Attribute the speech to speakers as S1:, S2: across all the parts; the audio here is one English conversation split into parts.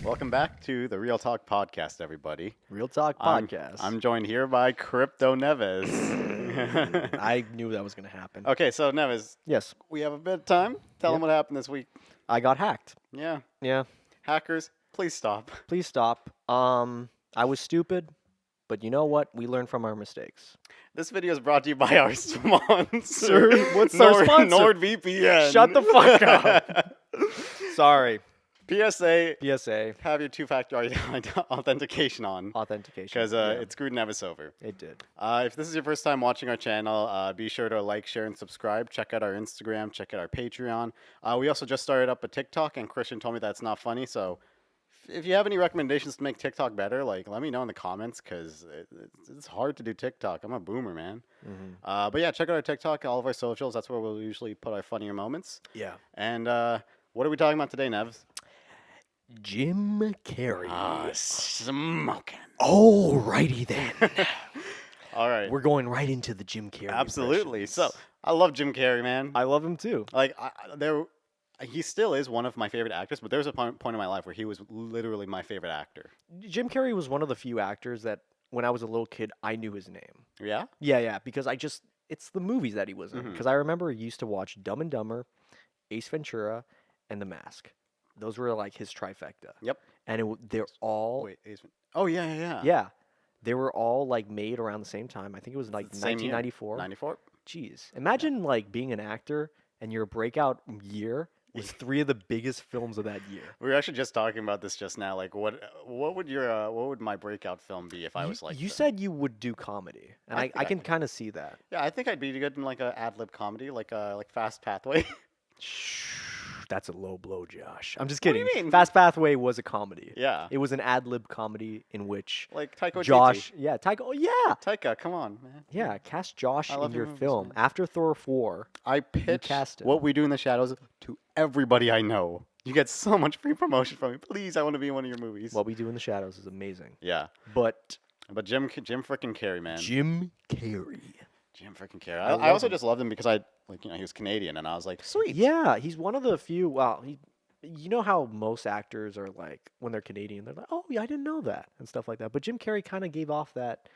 S1: Welcome back to the Real Talk Podcast, everybody.
S2: Real Talk
S1: I'm-
S2: Podcast.
S1: I'm joined here by Crypto Neves.
S2: I knew that was going to happen.
S1: Okay, so Neves,
S2: Yes,
S1: we have a bit of time. Tell them
S2: Yep.
S1: what happened this week.
S2: I got hacked.
S1: Yeah.
S2: Yeah,
S1: Hackers, please stop.
S2: please stop. I was stupid, but you know what? We learn from our mistakes.
S1: This video is brought to you by our sponsor.
S2: What's our sponsor?
S1: NordVPN.
S2: Shut the fuck up. Sorry.
S1: PSA,
S2: PSA
S1: have your two-factor authentication on.
S2: authentication.
S1: Because
S2: Yeah,
S1: it screwed Neves over.
S2: it did.
S1: If this is your first time watching our channel, be sure to like, share, and subscribe. Check out our Instagram. Check out our Patreon. We also just started up a TikTok, and Christian told me that's not funny. So if you have any recommendations to make TikTok better, like let me know in the comments because it's hard to do TikTok. I'm a boomer, man.
S2: Mm-hmm.
S1: But yeah, check out our TikTok, all of our socials. That's where we'll usually put our funnier moments.
S2: Yeah.
S1: And what are we talking about today, Nevs?
S2: Jim Carrey.
S1: Smoking.
S2: Alrighty then.
S1: All right.
S2: We're going right into the Jim Carrey.
S1: Absolutely. So
S2: impressions.
S1: I love Jim Carrey, man.
S2: I love him too.
S1: Like he still is one of my favorite actors, but there was a point in my life where he was literally my favorite actor.
S2: Jim Carrey was one of the few actors that when I was a little kid, I knew his name.
S1: Yeah?
S2: Yeah, because it's the movies that he was in.
S1: Mhm.
S2: Because I remember I used to watch Dumb and Dumber, Ace Ventura, and The Mask. Those were like his trifecta.
S1: Yep.
S2: And they're all,
S1: Wait, oh yeah.
S2: yeah, they were all like made around the same time. I think it was like
S1: Same year.
S2: 1994.
S1: 94?
S2: Jeez. Imagine like being an actor and your breakout year was three of the biggest films of that year.
S1: We were actually just talking about this just now. Like, what would my breakout film be if I was like?
S2: You said you would do comedy, and
S1: I
S2: I
S1: think I
S2: can
S1: could.
S2: kind of see that.
S1: Yeah, I think I'd be good in like a ad lib comedy, like Fast Pathway.
S2: That's a low blow, Josh. I'm just
S1: What do
S2: kidding.
S1: you mean?
S2: Fast Pathway was a comedy.
S1: Yeah,
S2: It was an ad lib comedy in which
S1: like Taika Waititi.
S2: Josh, yeah, Taika, oh yeah,
S1: Taika, come on, man.
S2: yeah, cast Josh
S1: I
S2: in
S1: love your
S2: your
S1: movies,
S2: film
S1: man.
S2: after Thor 4.
S1: I pitch
S2: cast him.
S1: What We Do in the Shadows to everybody I know. You get so much free promotion from me. Please, I want to be in one of your movies.
S2: What We Do in the Shadows is amazing,
S1: Yeah,
S2: but
S1: but Jim frickin' Carrey, man.
S2: Jim Carrey,
S1: Jim frickin' Carrey.
S2: I
S1: I
S2: love
S1: also
S2: him.
S1: just loved him because he was Canadian, and I was like, sweet.
S2: yeah, he's one of the few. Well, you know how most actors are like when they're Canadian, they're like, oh yeah, I didn't know that and stuff like that. But Jim Carrey kind of gave off that,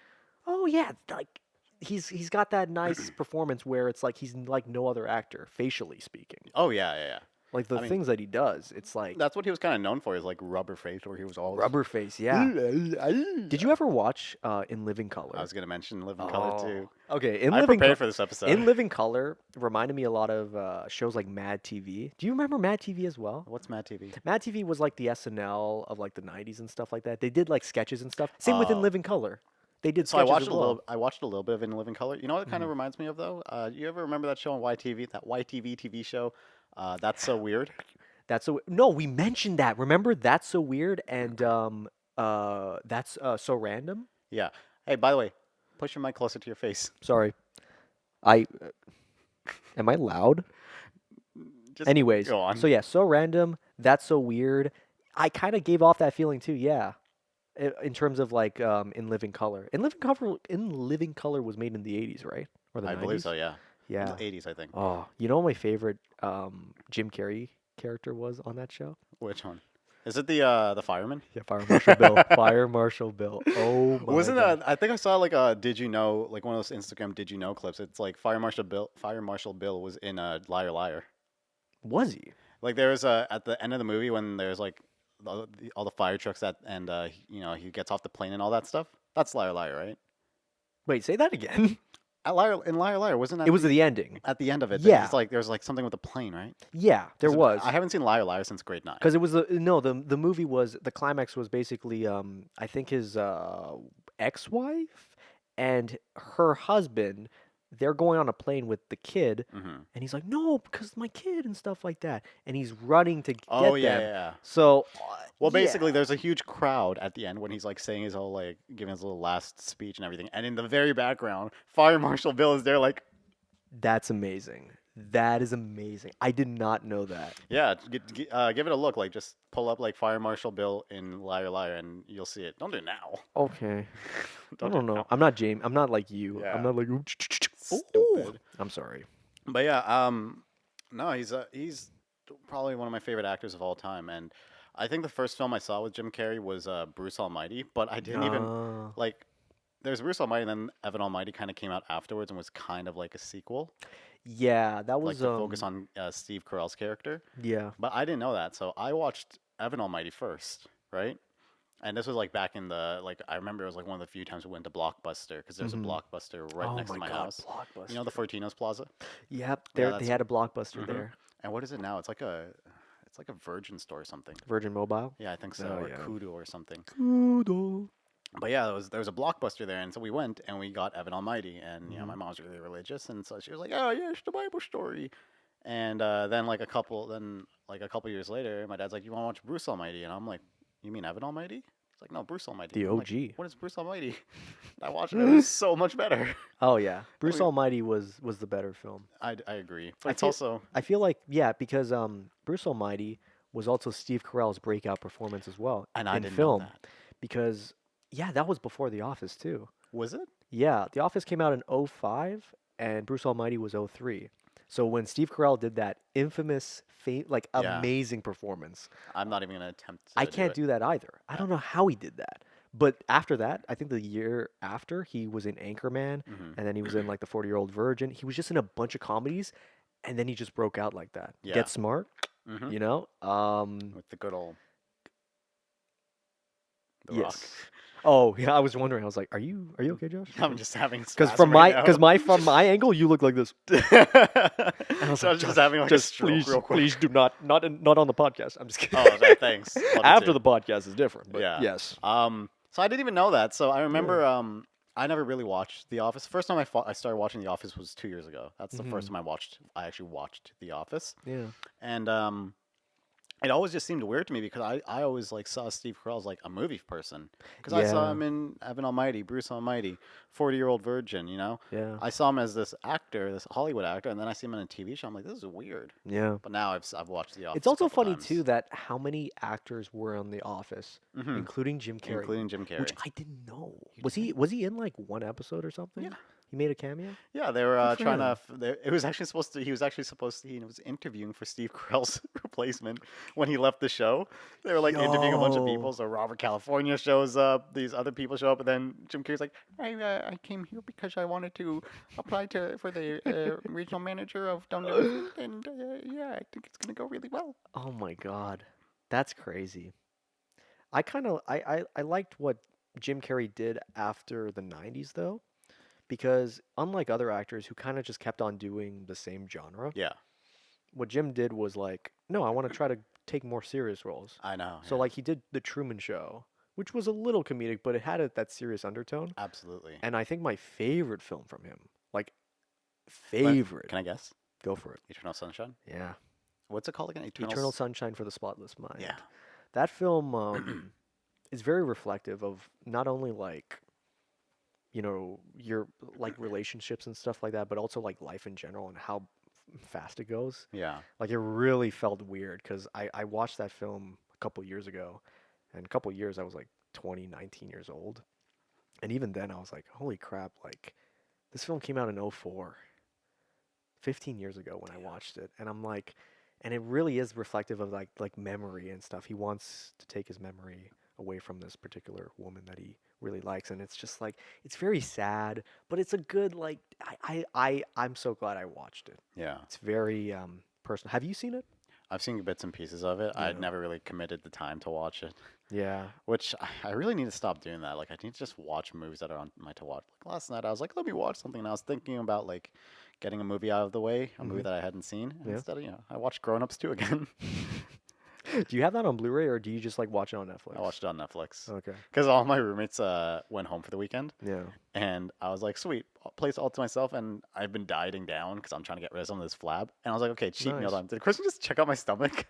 S2: oh yeah, like he's got that nice performance where it's like he's like no other actor, facially speaking.
S1: Oh yeah.
S2: Like the
S1: I mean,
S2: things that he does, it's like
S1: That's what he was kind of known for, is like rubber face, where he was all
S2: rubber face. Yeah. Did you ever watch In Living Color?
S1: I was gonna mention Living Color too.
S2: Okay, In
S1: I
S2: Living
S1: prepared for this episode.
S2: In Living Color reminded me a lot of shows like Mad TV. Do you remember Mad TV as well?
S1: What's Mad TV?
S2: Mad TV was like the SNL of like the 90s and stuff like that. They did like sketches and stuff. Same with In
S1: Oh.
S2: Living Color. They did
S1: So I
S2: sketches
S1: watched
S2: as
S1: a
S2: well.
S1: little. I watched a little bit of In Living Color. You know what it kind of reminds me of though? You ever remember that show on YTV? That YTV TV show? That's So Weird.
S2: That's so no, we mentioned that. Remember That's So Weird and That's So Random?
S1: Yeah. Hey, by the way, push your mic closer to your face.
S2: Sorry. I am I loud?
S1: Just
S2: Anyways,
S1: go on.
S2: so yeah, So Random, That's So Weird. I kind of gave off that feeling too, yeah. In terms of like In Living Color. In Living Color was made in the 80s, right? Or the
S1: I
S2: 90s?
S1: believe so. Yeah.
S2: Yeah.
S1: 80s, I think.
S2: Oh, you know what my favorite Jim Carrey character was on that show?
S1: Which one? Is it the fireman?
S2: Yeah, Fire Marshal Bill. Fire Marshal Bill. Oh my
S1: Wasn't
S2: God.
S1: I think I saw like a Did You Know, like one of those Instagram Did You Know clips. It's like Fire Marshal Bill was in Liar Liar.
S2: Was he?
S1: Like there was at the end of the movie when there's like all the fire trucks and he gets off the plane and all that stuff. That's Liar Liar, right?
S2: Wait, say that again.
S1: In Liar Liar, wasn't that
S2: It was the ending.
S1: at the end of it?
S2: Yeah.
S1: It's like there's like something with the plane, right?
S2: Yeah, there was.
S1: I haven't seen Liar Liar since grade 9.
S2: Because it was the movie was the climax was basically I think his ex-wife and her husband, they're going on a plane with the kid
S1: Mm-hmm.
S2: and he's like, no, because my kid and stuff like that, and he's running to get
S1: Oh yeah,
S2: them.
S1: yeah.
S2: So
S1: Well,
S2: yeah.
S1: basically, there's a huge crowd at the end when he's like saying his whole like giving his little last speech and everything, and in the very background, Fire Marshal Bill is there, like,
S2: That's amazing. That is amazing. I did not know that.
S1: yeah, give it a look. Like, just pull up like Fire Marshal Bill in Liar Liar, and you'll see it. Don't do it now.
S2: Okay. I
S1: Don't
S2: don't
S1: do it
S2: know.
S1: now.
S2: I'm not James. I'm not like you.
S1: Yeah.
S2: I'm not like
S1: Stupid.
S2: I'm sorry.
S1: But yeah, no, he's probably one of my favorite actors of all time, and I think the first film I saw with Jim Carrey was Bruce Almighty, but I didn't even
S2: Uh,
S1: like. There's Bruce Almighty, and then Evan Almighty kind of came out afterwards and was kind of like a sequel,
S2: yeah, that
S1: like
S2: was
S1: to focus on Steve Carell's character.
S2: yeah.
S1: But I didn't know that, so I watched Evan Almighty first, right? And this was like back in the like I remember it was like one of the few times we went to Blockbuster because there's a
S2: Hmm.
S1: Blockbuster right
S2: Oh
S1: next
S2: my
S1: to my
S2: God,
S1: house. You know the
S2: Blockbuster.
S1: Fortinos Plaza?
S2: Yep,
S1: Yeah,
S2: they
S1: that's.
S2: had a Blockbuster
S1: Hmm.
S2: there.
S1: And what is it now? It's like a Virgin store or something.
S2: Virgin Mobile.
S1: Yeah, I think so,
S2: Oh
S1: or
S2: yeah.
S1: Kudo or something.
S2: Kudo.
S1: But yeah, there was a Blockbuster there, and so we went and we got Evan Almighty, and
S2: Hmm.
S1: my mom's really religious, and so she was like, "Oh yeah, it's the Bible story." And then like a couple years later, my dad's like, "You want to watch Bruce Almighty?" And I'm like, "You mean Evan Almighty?" He's like, "No, Bruce Almighty."
S2: The
S1: I'm like,
S2: OG.
S1: "What is Bruce Almighty?" I watched it; it was so much better.
S2: Oh yeah,
S1: And
S2: Bruce Almighty was the better film.
S1: I agree, but
S2: I
S1: it's
S2: feel
S1: also
S2: I feel like yeah, because Bruce Almighty was also Steve Carell's breakout performance as well
S1: and I
S2: in
S1: didn't know
S2: film
S1: that.
S2: because yeah, that was before The Office too.
S1: Was it?
S2: Yeah, The Office came out in '05 and Bruce Almighty was '03. So when Steve Carell did that infamous like
S1: Yeah,
S2: amazing performance,
S1: I'm not even gonna attempt
S2: I
S1: to do
S2: can't
S1: it.
S2: do that either. I
S1: Yeah.
S2: don't know how he did that. But after that, I think the year after, he was in Anchorman,
S1: Hmm.
S2: and then he was in like The 40-Year-Old Virgin. He was just in a bunch of comedies, and then he just broke out like that.
S1: Yeah.
S2: Get Smart,
S1: Hmm.
S2: you know?
S1: With the good old The Rock.
S2: Yes. Oh, yeah, I was wondering. I was like, are you okay, Josh?
S1: I'm just having a
S2: Because
S1: spasm right now.
S2: from my angle, you look like this. And I was
S1: So I
S2: like,
S1: was just
S2: Josh,
S1: having like a
S2: just
S1: stroke
S2: please,
S1: real quick.
S2: please do not on the podcast. I'm just kidding.
S1: Oh, okay, thanks. Love you
S2: After
S1: too.
S2: the podcast is different, but
S1: Yeah.
S2: yes.
S1: So I didn't even know that. So I
S2: Yeah.
S1: remember I never really watched The Office. First time I started watching The Office was 2 years ago. That's the first
S2: Hmm.
S1: time I actually watched The Office.
S2: Yeah.
S1: And it always just seemed weird to me because I always like saw Steve Carell as like a movie person because I saw
S2: Yeah.
S1: him in Evan Almighty, Bruce Almighty, 40-Year-Old Virgin.
S2: Yeah.
S1: I saw him as this actor, this Hollywood actor, and then I see him in a TV show. I'm like, this is weird.
S2: Yeah.
S1: But now I've watched The Office.
S2: It's also
S1: a couple
S2: funny
S1: times.
S2: too that how many actors were on The Office,
S1: Mhm.
S2: including Jim Carrey,
S1: Including Jim Carrey.
S2: which I didn't know.
S1: You
S2: Was he in like one episode or something?
S1: Yeah.
S2: He made a cameo.
S1: Yeah, they were
S2: Good for
S1: trying
S2: him.
S1: it was actually supposed to. He was actually supposed to. He was interviewing for Steve Carell's replacement when he left the show. They were like interviewing a bunch of people.
S2: Yo.
S1: So Robert California shows up. These other people show up, and then Jim Carrey's like, I came here because I wanted to apply for the regional manager of Down There, and yeah, I think it's gonna go really well.
S2: Oh my God, that's crazy. I kind of I liked what Jim Carrey did after the '90s though, because unlike other actors who kind of just kept on doing the same genre,
S1: Yeah,
S2: what Jim did was like, no, I want to try to take more serious roles.
S1: I know.
S2: So
S1: Yeah,
S2: like he did The Truman Show, which was a little comedic, but it had that serious undertone.
S1: absolutely.
S2: And I think my favorite film from him, like
S1: Let-
S2: favorite,
S1: Can I guess?
S2: go for it.
S1: Eternal Sunshine.
S2: Yeah,
S1: What's it called again?
S2: Eternal Sunshine for the Spotless Mind.
S1: Yeah.
S2: That film is very reflective of not only like your like relationships and stuff like that, but also like life in general and how fast it goes.
S1: Yeah.
S2: Like it really felt weird because I watched that film a couple years ago, and a couple years I was like 20, 19 years old, and even then I was like, holy crap! Like this film came out in '04, 15 years ago when I watched it, and I'm like, and it really is reflective of like memory and stuff. He wants to take his memory away from this particular woman that he really likes, and it's just like it's very sad, but it's a good like I'm so glad I watched it.
S1: Yeah.
S2: It's very personal. Have you seen it?
S1: I've seen bits and pieces of it. I'd
S2: Yeah.
S1: never really committed the time to watch it,
S2: Yeah.
S1: which I really need to stop doing that. Like, I need to just watch movies that are on my to watch. Like last night, I was like, let me watch something, and I was thinking about like getting a movie out of the way, a movie
S2: Mhm.
S1: that I hadn't seen. And
S2: Yeah.
S1: instead, I watched Grown Ups 2 again.
S2: Do you have that on Blu-ray or do you just like watch it on Netflix?
S1: I watched it on Netflix
S2: Okay.
S1: because all my roommates went home for the weekend,
S2: Yeah.
S1: and I was like, sweet, place all to myself. And I've been dieting down because I'm trying to get rid of some of this flab. And I was like, okay, cheat meal
S2: Nice.
S1: time. Did Kristen just check out my stomach?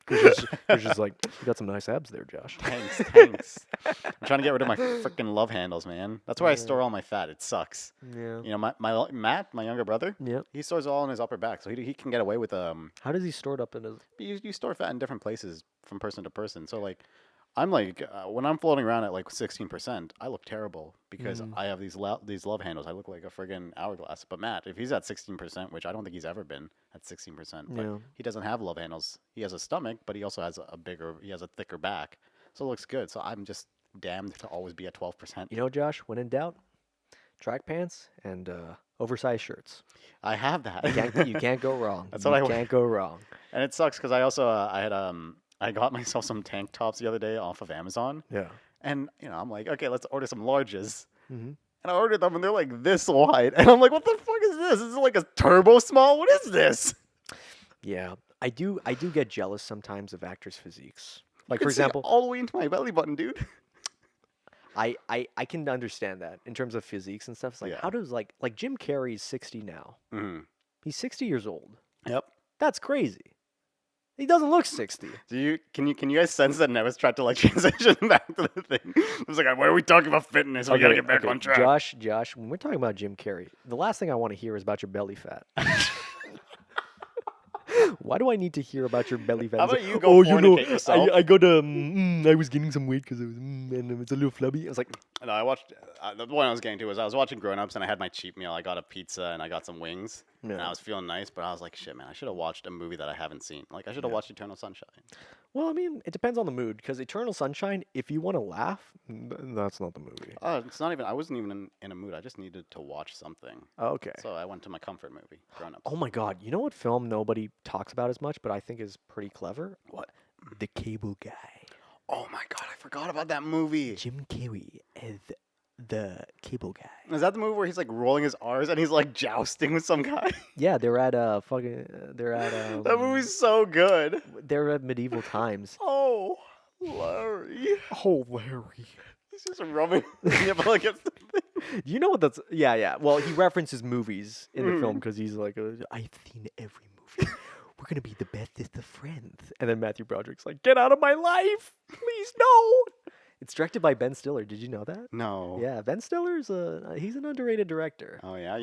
S2: Chris is like, you got some nice abs there, Josh.
S1: Thanks. I'm trying to get rid of my freaking love handles, man. That's where I
S2: Yeah.
S1: store all my fat. It sucks.
S2: Yeah.
S1: Matt, my younger brother,
S2: Yep.
S1: he stores it all in his upper back, so he can get away with
S2: How does he store it up in his?
S1: You store fat in different places from person to person. So like, I'm like when I'm floating around at like 16%, I look terrible because
S2: Mm,
S1: I have these love handles. I look like a friggin' hourglass. But Matt, if he's at 16%, which I don't think he's ever been at 16%, but
S2: yeah.
S1: he doesn't have love handles. He has a stomach, but he also has he has a thicker back, so it looks good. So I'm just damned to always be at 12%.
S2: You know, Josh, when in doubt, track pants and oversized shirts.
S1: I have that.
S2: You can't go wrong.
S1: That's
S2: You
S1: what I wear.
S2: can't go wrong.
S1: And it sucks because I also I got myself some tank tops the other day off of Amazon,
S2: Yeah.
S1: and I'm like, okay, let's order some larges.
S2: Hmm.
S1: And I ordered them, and they're like this wide, and I'm like, what the fuck is this? Is it like a turbo small? What is this?
S2: Yeah. I do get jealous sometimes of actors' physiques.
S1: You
S2: Like
S1: can
S2: for
S1: see
S2: example,
S1: all the way into my belly button, dude.
S2: I can understand that in terms of physiques and stuff. It's like
S1: Yeah.
S2: how does like Jim Carrey's 60 now.
S1: Mm-hmm.
S2: He's 60 years old.
S1: Yep.
S2: That's crazy. He doesn't look 60.
S1: Can you guys sense that Neves tried to like transition back to the thing? I was like, why are we talking about fitness? We gotta get back on track.
S2: Josh, when we're talking about Jim Carrey, the last thing I want to hear is about your belly fat. Why do I need to hear about your belly fat?
S1: How
S2: It's
S1: about
S2: like,
S1: you go fornicate
S2: I
S1: yourself?
S2: I got I was gaining some weight because I was and it's a little flabby. I was like,
S1: No, I watched. The point I was getting to was I was watching Grown Ups and I had my cheat meal. I got a pizza and I got some wings. And
S2: Yeah.
S1: I was feeling nice, but I was like, shit, man, I should have watched a movie that I haven't seen. Like, I should have
S2: Yeah.
S1: watched Eternal Sunshine.
S2: well, I mean, it depends on the mood because Eternal Sunshine, if you want to laugh, that's not the movie.
S1: It's not even. I wasn't even in a mood. I just needed to watch something.
S2: Okay.
S1: So I went to my comfort movie, Grown Ups.
S2: Oh my God, you know what film nobody talks about as much, but I think is pretty clever?
S1: What?
S2: The Cable Guy.
S1: Oh my god, I forgot about that movie.
S2: Jim Carrey as the Cable Guy.
S1: Is that the movie where he's like rolling his R's and he's like jousting with some guy?
S2: Yeah, they're at
S1: That movie's so good.
S2: they're at medieval times.
S1: Oh, Larry.
S2: Oh, Larry.
S1: He's just rubbing his nipple against the thing.
S2: You know what that's? Yeah. Well, he references movies in the film
S1: Mm.
S2: because he's like, I've seen every movie. We're gonna be the bestest of friends. And then Matthew Broderick's like, get out of my life, please no. It's directed by Ben Stiller. Did you know that?
S1: No.
S2: Yeah, Ben Stiller's he's an underrated director.
S1: Oh yeah.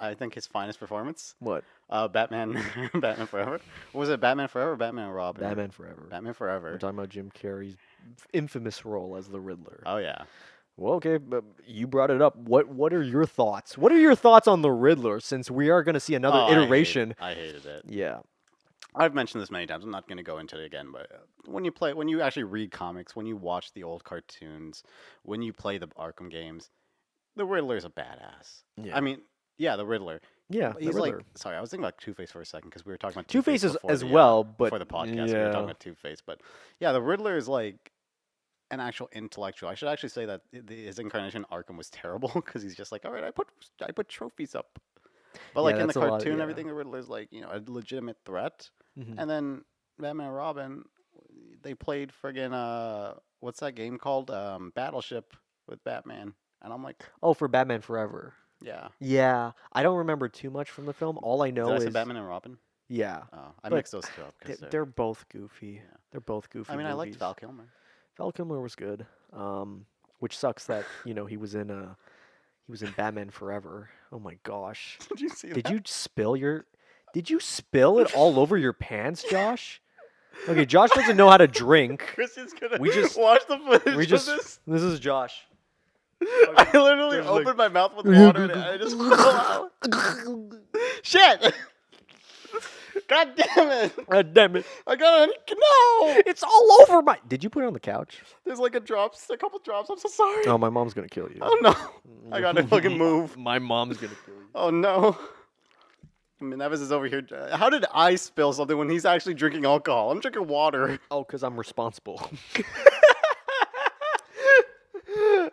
S1: I think his finest performance.
S2: What?
S1: Batman, Batman Forever. What was it? Batman Forever, or Batman and Robin.
S2: Batman Forever.
S1: Batman Forever.
S2: We're talking about Jim Carrey's infamous role as the Riddler.
S1: Oh yeah.
S2: Well, okay, but you brought it up. What are your thoughts? What are your thoughts on the Riddler? Since we are going to see another
S1: Oh,
S2: iteration.
S1: I hated it.
S2: Yeah.
S1: I've mentioned this many times. I'm not going to go into it again, but when you actually read comics, when you watch the old cartoons, when you play the Arkham games, the Riddler is a badass.
S2: Yeah.
S1: I mean, yeah, the Riddler.
S2: Yeah,
S1: He's
S2: the
S1: like,
S2: Riddler.
S1: sorry, I was thinking about Two-Face for a second because we were talking about
S2: Two-Face
S1: Two-Face
S2: as
S1: before
S2: well, but
S1: before the podcast, we were
S2: yeah.
S1: talking about Two-Face. But yeah, the Riddler is like an actual intellectual. I should actually say that his incarnation Arkham was terrible because he's just like, all right, I put trophies up. But like in the
S2: that's a lot,
S1: cartoon, and
S2: yeah.
S1: everything, the Riddler's like a legitimate threat.
S2: Mhm.
S1: And then Batman and Robin, they played friggin' what's that game called? Battleship with Batman. And I'm like,
S2: Oh, for Batman Forever.
S1: yeah.
S2: Yeah, I don't remember too much from the film. All I know
S1: Did I
S2: is
S1: say Batman and Robin?
S2: yeah,
S1: Oh, I
S2: But
S1: mixed those two up.
S2: they're both goofy.
S1: Yeah.
S2: They're both goofy.
S1: I mean, I liked
S2: movies.
S1: Val Kilmer.
S2: Val Kilmer was good. Which sucks that he was in Batman Forever. Oh my gosh.
S1: Did you see
S2: Did
S1: that?
S2: you spill your? Did you spill it all over your pants, Josh? Okay, Josh doesn't know how to drink.
S1: Christian's gonna
S2: We just-
S1: watch the footage
S2: We
S1: of
S2: just.
S1: this.
S2: This is Josh.
S1: I literally
S2: There's like-
S1: opened my mouth with water and I just fell out. Shit! God damn it!
S2: God damn it!
S1: I got no!
S2: It's all over my. Did you put it on the couch?
S1: There's like a couple drops. I'm so sorry.
S2: Oh, my mom's gonna kill you.
S1: Oh no! I gotta fucking move.
S2: My mom's gonna kill you.
S1: Oh no! I mean, Neves is over here. How did I spill something when he's actually drinking alcohol? I'm drinking water.
S2: Oh, because I'm responsible.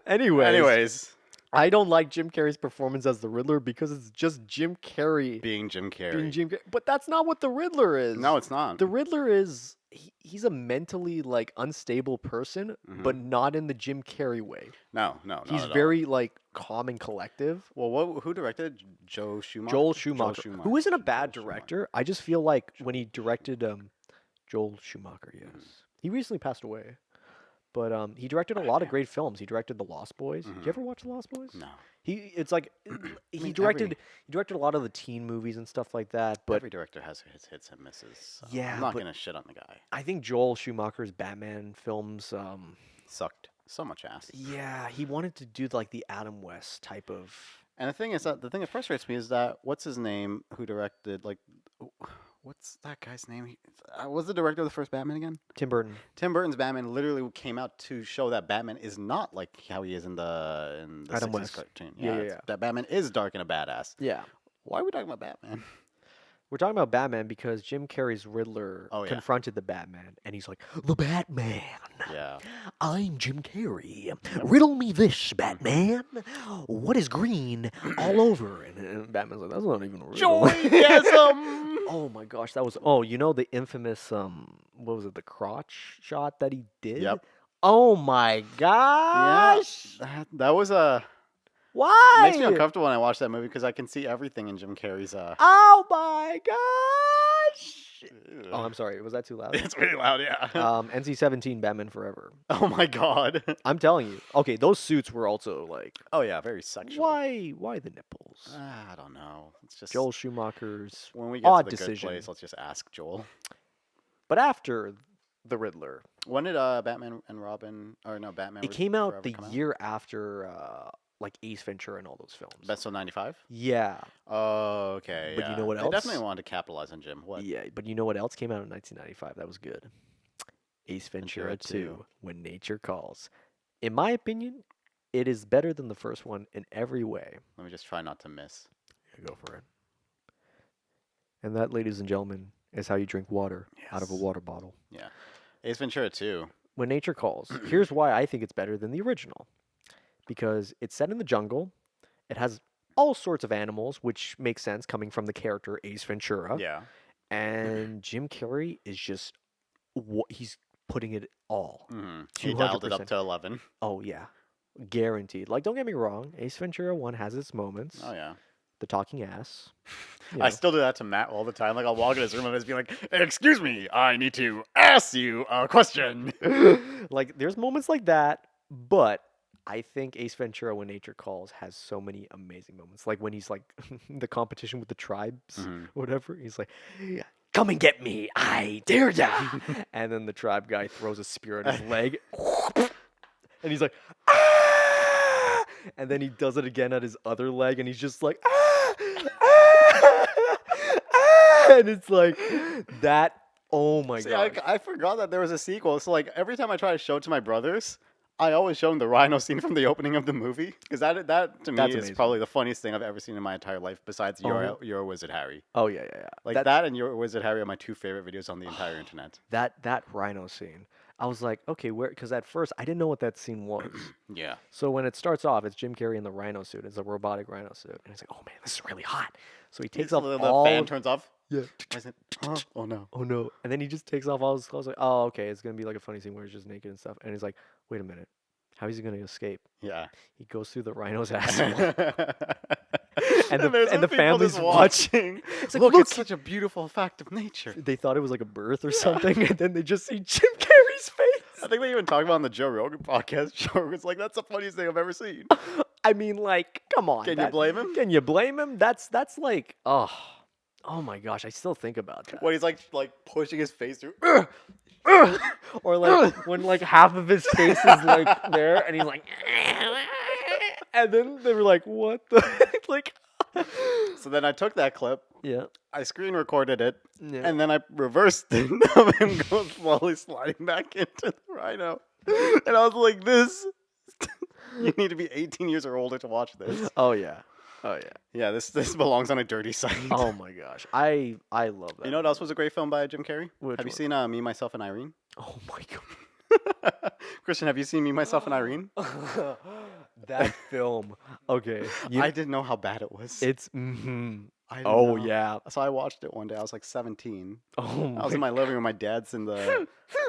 S1: Anyways,
S2: I don't like Jim Carrey's performance as the Riddler because it's just Jim Carrey
S1: being Jim Carrey.
S2: being Jim Carrey. But that's not what the Riddler is.
S1: No, it's not.
S2: The Riddler is he's a mentally like unstable person, but not in the Jim Carrey way.
S1: No, not
S2: He's
S1: at all.
S2: very like calm and collective.
S1: Well, who directed it? Joel Schumacher.
S2: Joel Schumacher, who isn't a bad director. I just feel like when he directed Joel Schumacher, yes, he recently passed away. But he directed a lot of great films. He directed The Lost Boys. Did you ever watch The Lost Boys?
S1: No.
S2: It's like he
S1: mean,
S2: directed he directed a lot of the teen movies and stuff like that. But
S1: Every director has his hits and misses. So
S2: Yeah,
S1: I'm not
S2: but-
S1: gonna shit on the guy.
S2: I think Joel Schumacher's Batman films,
S1: Sucked so much ass.
S2: yeah, he wanted to do like the Adam West type of.
S1: And the thing is that the thing that frustrates me is that what's his name who directed what's that guy's name? Was the director of the first Batman again?
S2: Tim Burton.
S1: Tim Burton's Batman literally came out to show that Batman is not like how he is in the
S2: Adam
S1: 60s
S2: West.
S1: cartoon.
S2: Yeah, yeah,
S1: it's-
S2: yeah.
S1: That Batman is dark and a badass.
S2: Yeah.
S1: Why are we talking about Batman?
S2: We're talking about Batman because Jim Carrey's Riddler
S1: Oh, yeah.
S2: confronted the Batman, and he's like, "The Batman.
S1: Yeah.
S2: I'm Jim Carrey. Riddle me this, Batman. What is green all over?" And Batman's like, "That's not even a riddle."
S1: Joygasm!
S2: Oh my gosh, that was the infamous what was it, the crotch shot that he did?
S1: Yep.
S2: Oh my gosh.
S1: That was a
S2: Why?
S1: makes me uncomfortable when I watch that movie because I can see everything in Jim Carrey's.
S2: Oh my gosh. Oh, I'm sorry. Was that too loud?
S1: It's really loud, yeah.
S2: NC-17 Batman Forever.
S1: Oh my god.
S2: I'm telling you. Okay, those suits were also like,
S1: Oh yeah, very sexual.
S2: why the nipples?
S1: I don't know. It's just
S2: Joel Schumacher's
S1: when we get
S2: odd
S1: to the
S2: decision.
S1: good place, let's just ask Joel.
S2: But after the Riddler,
S1: When did Batman and Robin or no Batman?
S2: it came out
S1: Forever
S2: the
S1: come
S2: year after like Ace Ventura and all those films.
S1: Best of '95.
S2: Yeah.
S1: Oh, okay.
S2: But you
S1: yeah.
S2: know what
S1: They
S2: else?
S1: definitely wanted to capitalize on Jim. What?
S2: Yeah, but you know what else came out in 1995 that was good? Ace Ventura
S1: Ventura
S2: 2,
S1: 2.
S2: When Nature Calls. In my opinion, it is better than the first one in every way.
S1: Let me just try not to miss.
S2: Yeah, go for it. And that, ladies and gentlemen, is how you drink water out of a
S1: Yes.
S2: water bottle.
S1: Yeah. Ace Ventura 2.
S2: When Nature Calls. Here's why I think it's better than the original. Because it's set in the jungle. It has all sorts of animals, which makes sense coming from the character Ace Ventura.
S1: Yeah.
S2: And Jim Carrey is just he's putting it all.
S1: Mm-hmm. He dialed it up
S2: 200%.
S1: to 11.
S2: Oh yeah, guaranteed. Like, don't get me wrong, Ace Ventura 1 has its moments.
S1: Oh yeah.
S2: The talking ass. you
S1: I
S2: know.
S1: still do that to Matt all the time. Like I'll walk in his room and just be like, "Excuse me, I need to ask you a question."
S2: Like, there's moments like that, but I think Ace Ventura: When Nature Calls has so many amazing moments. Like when he's like the competition with the tribes,
S1: Mhm.
S2: whatever. He's like, "Come and get me, I dare ya!" And then the tribe guy throws a spear at his leg, and he's like, "Ah!" And then he does it again at his other leg, and he's just like, "Ah! Ah! Ah!" And it's like that. Oh my
S1: See,
S2: god!
S1: I forgot that there was a sequel. So like every time I try to show it to my brothers, I always show them the rhino scene from the opening of the movie because that to me
S2: That's
S1: is
S2: amazing.
S1: probably the funniest thing I've ever seen in my entire life. Besides your Wizard Harry,
S2: Oh yeah, yeah, yeah.
S1: like that and your Wizard Harry are my two favorite videos on the entire internet.
S2: That rhino scene. I was like, okay, where? Because at first I didn't know what that scene was.
S1: Yeah.
S2: So when it starts off, it's Jim Carrey in the rhino suit. It's a robotic rhino suit, and he's like, oh man, this is really hot. So he takes off
S1: the
S2: all.
S1: fan turns off.
S2: Yeah.
S1: I said, huh? Oh no.
S2: Oh no! And then he just takes off all his clothes. Like, oh, okay, it's gonna be like a funny scene where he's just naked and stuff. And he's like, wait a minute, how is he gonna escape?
S1: Yeah.
S2: He goes through the rhino's asshole.
S1: and
S2: the
S1: people
S2: family's
S1: just
S2: watching.
S1: It's
S2: like,
S1: look,
S2: look,
S1: it's such a beautiful fact of nature.
S2: They thought it was like a birth or something, and then they just see Jim Carrey's face.
S1: I think they even talk about it on the Joe Rogan podcast. Joe Rogan's like, that's the funniest thing I've ever seen.
S2: I mean, like, come on.
S1: Can you blame him?
S2: Can you blame him? That's like, oh my gosh, I still think about that.
S1: When he's like pushing his face through.
S2: Or like when like half of his face is like there, and he's like, and then they were like, what the like?
S1: So then I took that clip,
S2: Yeah.
S1: I screen recorded it,
S2: Yeah.
S1: and then I reversed it of him going slowly sliding back into the rhino. And I was like, this, you need to be 18 years or older to watch this.
S2: Oh yeah. Oh yeah.
S1: Yeah, this belongs on a dirty site.
S2: Oh my gosh, I love that.
S1: You know what else was a great film by Jim Carrey?
S2: Which
S1: Have you
S2: one?
S1: seen Me, Myself, and Irene?
S2: Oh my
S1: Christian, have you seen Me, Myself, and Irene?
S2: god. That film. Okay.
S1: I didn't know how bad it was.
S2: It's.
S1: I didn't
S2: Oh
S1: know.
S2: yeah.
S1: So I watched it one day. I was like 17.
S2: Oh
S1: I was in my living room. My dad's in the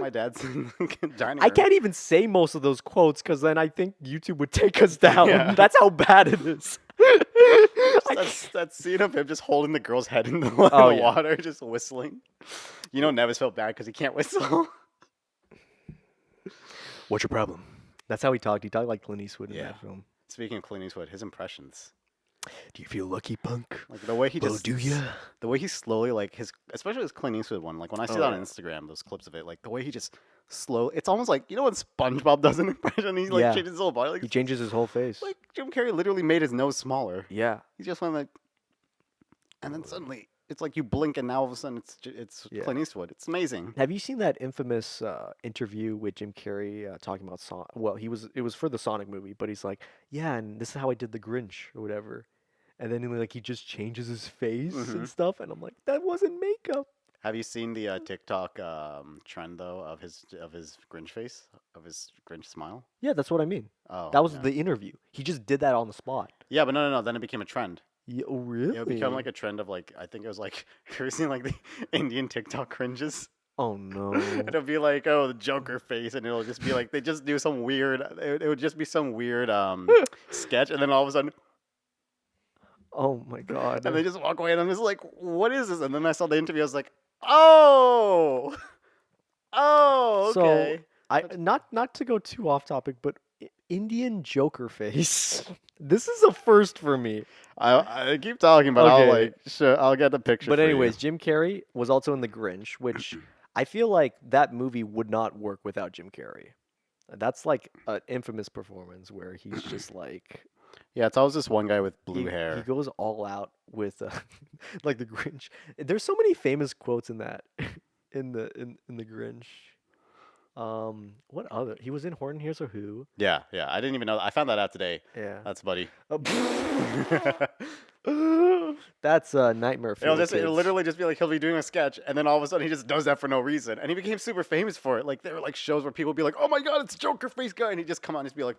S1: dining room.
S2: I can't even say most of those quotes because then I think YouTube would take us down.
S1: Yeah.
S2: That's how bad it is.
S1: That scene of him just holding the girl's head in the,
S2: Oh,
S1: the
S2: yeah.
S1: water, just whistling. You know, Neves felt bad because he can't whistle.
S2: What's your problem? That's how he talked. He talked like Clint Eastwood in
S1: Yeah.
S2: that film.
S1: Speaking of Clint Eastwood, his impressions,
S2: Do you feel lucky, punk?
S1: like the way he
S2: Well,
S1: just,
S2: do ya?
S1: the way he slowly, like his, especially his Clint Eastwood one. Like when I see
S2: Oh,
S1: that on
S2: yeah.
S1: Instagram, those clips of it, like the way he just it's almost like when SpongeBob does an impression, he like
S2: Yeah.
S1: changes his whole body.
S2: He changes his whole face.
S1: Like Jim Carrey literally made his nose smaller.
S2: Yeah.
S1: He just went like, and then suddenly it's like you blink, and now all of a sudden it's
S2: Yeah.
S1: Clint Eastwood. It's amazing.
S2: Have you seen that infamous interview with Jim Carrey talking about Well, it was for the Sonic movie, but he's like, yeah, and this is how I did the Grinch or whatever, and then like he just changes his face
S1: Mhm.
S2: and stuff, and I'm like, that wasn't makeup.
S1: Have you seen the TikTok trend though of his Grinch face, of his Grinch smile?
S2: Yeah, that's what I mean.
S1: Oh,
S2: That was
S1: yeah.
S2: the interview. He just did that on the spot.
S1: Yeah, but no. Then it became a trend.
S2: Yeah, oh, really?
S1: It would become like a trend of like I think it was like have you ever seen like the Indian TikTok cringes?
S2: Oh no.
S1: It'll be like the Joker face, and it'll just be like they just do some weird. It would just be some weird sketch, and then all of a sudden,
S2: Oh my god.
S1: and they just walk away, and I'm just like, what is this? And then I saw the interview, I was like, oh, oh,
S2: So
S1: okay.
S2: I not to go too off topic, but Indian Joker face. This is a first for me.
S1: I keep talking, but I'll
S2: Okay.
S1: like sure I'll get the picture.
S2: But
S1: for you.
S2: anyways, Jim Carrey was also in The Grinch, which I feel like that movie would not work without Jim Carrey. That's like an infamous performance where he's just like
S1: yeah, it's always this one guy with blue
S2: he
S1: hair.
S2: goes all out with like The Grinch. There's so many famous quotes in that in the Grinch. What other? He was in Horton Hears a Who.
S1: Yeah, I didn't even know. I found that out today.
S2: Yeah.
S1: That's buddy.
S2: That's a nightmare for
S1: It'll
S2: kids.
S1: literally just be like he'll be doing a sketch, and then all of a sudden he just does that for no reason, and he became super famous for it. Like there were like shows where people would be like, "Oh my god, it's Joker face guy," and he'd just come out and just be like,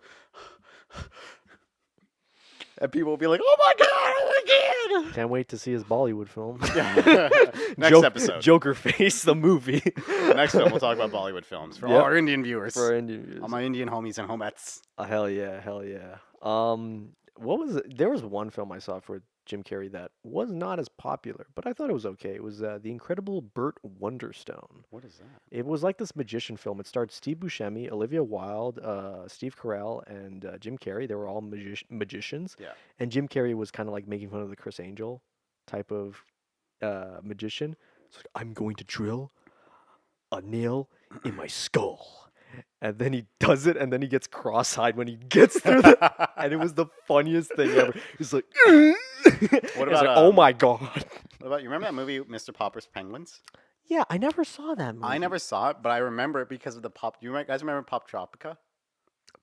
S1: and people would be like, "Oh my god, oh my god!"
S2: Can't wait to see his Bollywood film.
S1: Yeah. Next episode.
S2: Joker Face, the movie.
S1: Next film, we'll talk about Bollywood films for all
S2: Yep.
S1: our Indian viewers,
S2: For our Indian viewers.
S1: all my Indian homies and homettes.
S2: Hell yeah, hell yeah. What was it? There was one film I saw for Jim Carrey that was not as popular, but I thought it was okay. It was The Incredible Burt Wonderstone.
S1: What is that?
S2: It was like this magician film. It starred Steve Buscemi, Olivia Wilde, Steve Carell, and Jim Carrey. They were all magicians.
S1: Yeah.
S2: And Jim Carrey was kind of like making fun of the Chris Angel type of magician. It's like, I'm going to drill a nail in my skull. And then he does it, and then he gets cross-eyed when he gets through that. And it was the funniest thing ever. He's like,
S1: What
S2: it's
S1: about,
S2: like, oh my God.
S1: What about you? Remember that movie, Mr. Popper's Penguins?
S2: Yeah, I never saw that movie.
S1: I never saw it, but I remember it because of the pop. Guys remember Pop Tropica?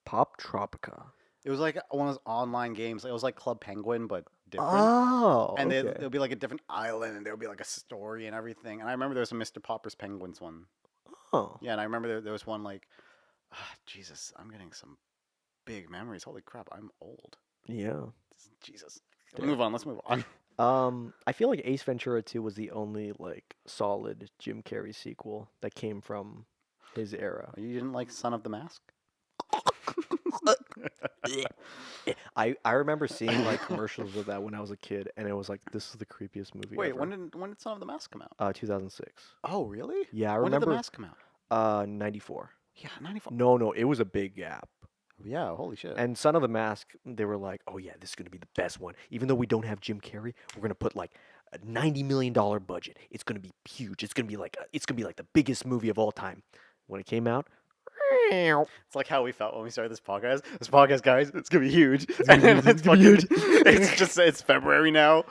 S2: Pop Tropica.
S1: It was like one of those online games. It was like Club Penguin, but different.
S2: Oh,
S1: And
S2: okay.
S1: there'll be like a different island, and there'll be like a story and everything. And I remember there was a Mr. Popper's Penguins one.
S2: Oh.
S1: Yeah, and I remember there was one like, Jesus, I'm getting some big memories. Holy crap, I'm old.
S2: Yeah.
S1: Jesus.
S2: Damn.
S1: Move on. Let's move on.
S2: I feel like Ace Ventura 2 was the only like solid Jim Carrey sequel that came from his era.
S1: You didn't like Son of the Mask?
S2: I remember seeing like commercials of that when I was a kid, and it was like, this is the creepiest movie
S1: Wait,
S2: ever.
S1: when did Son of the Mask come out?
S2: 2006.
S1: Oh, really?
S2: Yeah, I
S1: When did the
S2: remember.
S1: Mask come out?
S2: 94.
S1: Yeah, 94.
S2: No, it was a big gap.
S1: Yeah, holy shit.
S2: And Son of the Mask, they were like, oh yeah, this is gonna be the best one. Even though we don't have Jim Carrey, we're gonna put like a $90 million budget. It's gonna be huge. It's gonna be like the biggest movie of all time. When it came out,
S1: It's like how we felt when we started this podcast. This podcast, guys, it's gonna be huge.
S2: gonna be
S1: And
S2: huge,
S1: it's
S2: it's gonna be
S1: fucking, it's February now.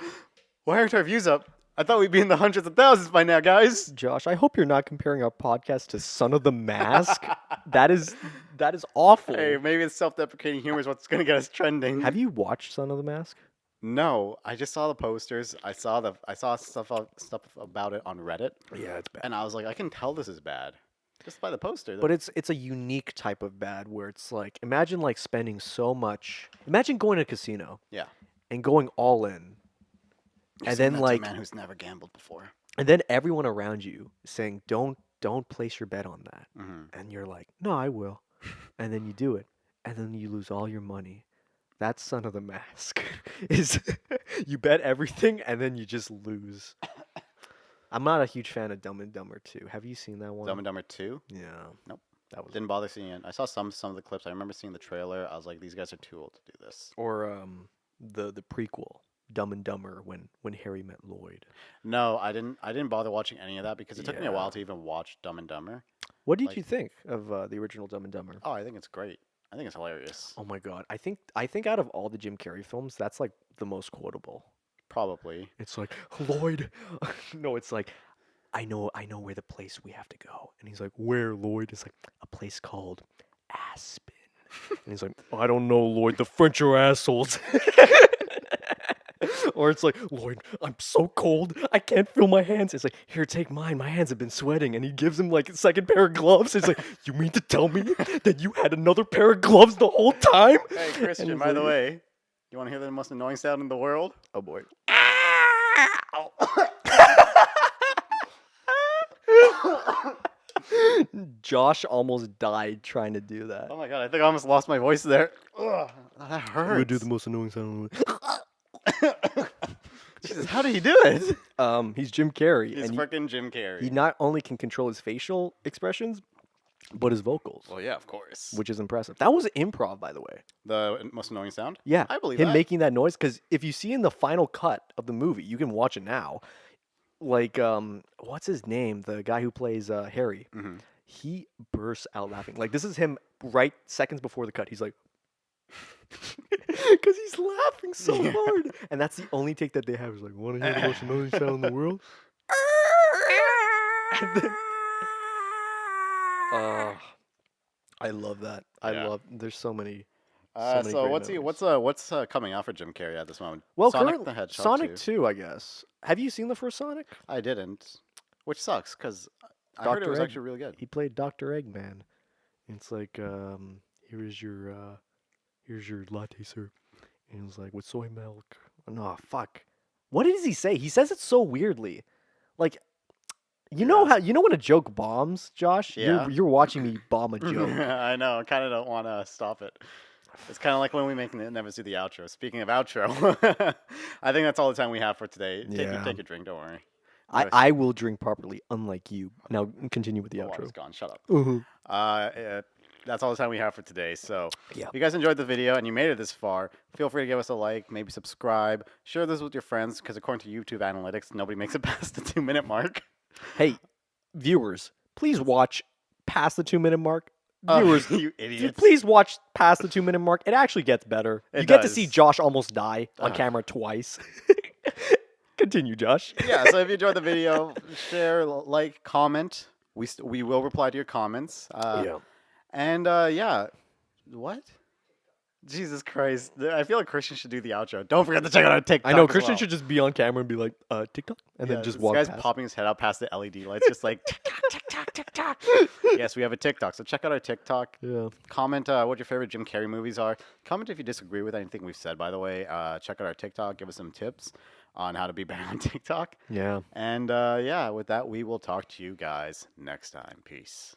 S1: Why aren't our views up? I thought we'd be in the hundreds of thousands by now, guys.
S2: Josh, I hope you're not comparing our podcast to Son of the Mask. That is awful.
S1: Hey, maybe it's self-deprecating humor is what's gonna get us trending.
S2: Have you watched Son of the Mask?
S1: No, I just saw the posters. I saw stuff about it on Reddit,
S2: Yeah, it's bad.
S1: and I was like, I can tell this is bad just by the poster.
S2: But it's a unique type of bad where it's like, imagine like spending so much. Imagine going to a casino.
S1: Yeah.
S2: And going all in.
S1: You're
S2: And
S1: saying
S2: then
S1: that to
S2: like
S1: a man who's never gambled before.
S2: and then everyone around you saying, don't place your bet on that.
S1: Hmm.
S2: And you're like, no, I will. And then you do it. And then you lose all your money. That's Son of the Mask. Is you bet everything and then you just lose. I'm not a huge fan of Dumb and Dumber 2. Have you seen that one?
S1: Dumb and Dumber 2?
S2: Yeah.
S1: Nope.
S2: That was
S1: Didn't bother seeing it. I saw some of the clips. I remember seeing the trailer. I was like, these guys are too old to do this.
S2: or the prequel, Dumb and Dumber, when Harry met Lloyd.
S1: No, I didn't. I didn't bother watching any of that because it took me a
S2: Yeah.
S1: while to even watch Dumb and Dumber.
S2: What did
S1: Like-
S2: you think of the original Dumb and Dumber?
S1: Oh, I think it's great. I think it's hilarious.
S2: Oh my god, I think out of all the Jim Carrey films, that's like the most quotable.
S1: Probably.
S2: It's like Lloyd. No, it's like I know where the place we have to go, and he's like, where, Lloyd? It's like a place called Aspen, and he's like, I don't know, Lloyd. The French are assholes. Or it's like, Lloyd, I'm so cold, I can't feel my hands. It's like, here, take mine. My hands have been sweating, and he gives him like a second pair of gloves. It's like, you mean to tell me that you had another pair of gloves the whole time?
S1: Hey,
S2: And
S1: Christian,
S2: he's
S1: by the
S2: like-
S1: way, you want to hear the most annoying sound in the world?
S2: Oh boy. Josh almost died trying to do that.
S1: Oh my god, I think I almost lost my voice there. Ugh, that
S2: I'm
S1: hurts.
S2: gonna do the most annoying sound.
S1: Jesus, how did he do it?
S2: He's Jim Carrey,
S1: He's
S2: and
S1: freaking Jim Carrey.
S2: he not only can control his facial expressions, but his vocals,
S1: Well, yeah, of course.
S2: which is impressive. That was improv, by the way.
S1: The most annoying sound?
S2: Yeah,
S1: I believe
S2: him
S1: that.
S2: making that noise. Because if you see in the final cut of the movie, you can watch it now. Like, what's his name? The guy who plays Harry.
S1: Mhm.
S2: He bursts out laughing. Like, this is him right seconds before the cut. He's like, because he's laughing so
S1: Yeah.
S2: hard. And that's the only take that they have. Is like, want to hear the most annoying sound in the world? And then, I love that. I
S1: Yeah.
S2: love. There's so many.
S1: So
S2: many great
S1: what's coming out for Jim Carrey at this moment?
S2: Well,
S1: Sonic
S2: currently,
S1: the Hedgehog
S2: Sonic
S1: 2.
S2: 2, I guess. Have you seen the first Sonic?
S1: I didn't, which sucks because I heard it
S2: Dr.
S1: was
S2: Egg.
S1: actually really good.
S2: He played Dr. Eggman. It's like, here's your latte, sir. And it was like, with soy milk. No, fuck. What does he say? He says it so weirdly. Like, you know
S1: Yeah.
S2: how when a joke bombs, Josh?
S1: Yeah.
S2: You're watching me bomb a joke.
S1: I know. I kind of don't want to stop it. It's kind of like when we make Neves do the outro. Speaking of outro, I think that's all the time we have for today.
S2: Yeah.
S1: Take a drink. Don't worry.
S2: I will drink properly, unlike you. Now continue with the
S1: The water's
S2: outro.
S1: gone. Shut up.
S2: Uh-huh.
S1: That's all the time we have for today. So,
S2: Yeah.
S1: if you guys enjoyed the video and you made it this far, feel free to give us a like, maybe subscribe, share this with your friends, because according to YouTube analytics, nobody makes it past the 2-minute mark.
S2: Hey, viewers, please watch past the 2-minute mark. Viewers,
S1: you idiots.
S2: please watch past the 2-minute mark. It actually gets better.
S1: It
S2: You get to see
S1: does.
S2: Josh almost die on
S1: Ugh.
S2: camera twice. Continue, Josh.
S1: Yeah, so if you enjoyed the video, share, like, comment. We will reply to your comments.
S2: Yeah.
S1: And yeah, what? Jesus Christ! I feel like Christian should do the outro. Don't forget to check out our TikTok.
S2: I know
S1: as
S2: Christian
S1: well.
S2: should just be on camera and be like, TikTok, and
S1: Yeah,
S2: then just
S1: this
S2: walk
S1: guy's
S2: past.
S1: popping his head out past the LED lights, just like tick tock, tick tock. Yes, we have a TikTok, so check out our TikTok.
S2: Yeah.
S1: Comment what your favorite Jim Carrey movies are. Comment if you disagree with anything we've said. By the way, check out our TikTok. Give us some tips on how to be better on TikTok.
S2: Yeah.
S1: And yeah, with that, we will talk to you guys next time. Peace.